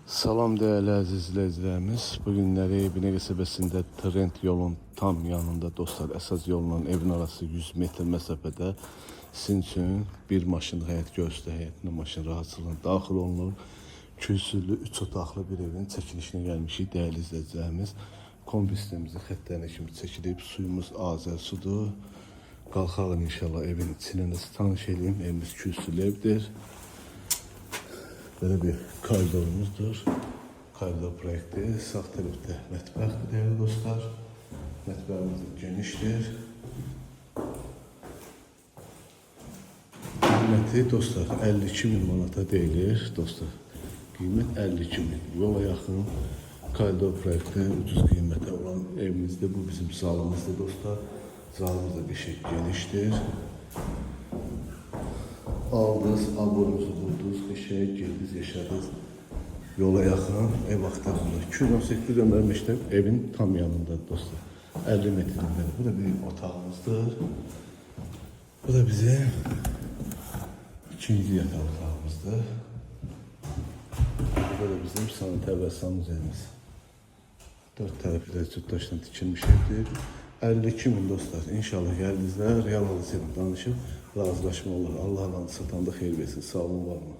Salam değerli əziz izləyicilərimiz. Bu günləri Binə qəsəbəsində Trend yolun tam yanında dostlar, əsas yolla evin arası 100 metr məsafədə sizin üçün bir maşın həyət göstərə həyətinə maşın rahatçılığına daxil olunur. Kürsülü 3 otaqlı bir evin çəkilişinə gəlmişik değerli izləyicilərimiz. Kombi sistemimizi xəttlərinə kimi çəkilib, suyumuz Azər sudur. Qalxalım inşallah evin içinə də tanış edeyim. Evimiz kürsülü evdir. Böyle bir koridorumuzdur. Koridor proyekti. Sağ tarafta mətbəxdir değerli dostlar. Mətbəximiz genişdir. Qiyməti dostlar 52.000 manata deyilir dostlar. Qiymət 52.000. Yola yaxın koridor proyekti ucuz qiymətə olan evimizdə. Bu bizim zalımızdır dostlar. Zalımız da bir şey genişdir. Aldınız, abonunuzu buldunuz, işe girdiniz, yaşadınız. Yola yakın ev aktarında. 218 göndermiştim, evin tam yanında dostlar. 50 metrede. Bu da büyük otağımızdır. Bu da bizim ikinci yatak otağımızdır. Bu da bizim saniter ve sanuzemiz. Dört tarafı da cüttaşdan dikilmiş evdir. 52.000 dostlar. İnşallah gəldinizlər, real alıcıyla danışıb razılaşma olur. Allah alanı satanda xeyir versin. Sağ olun, var mı?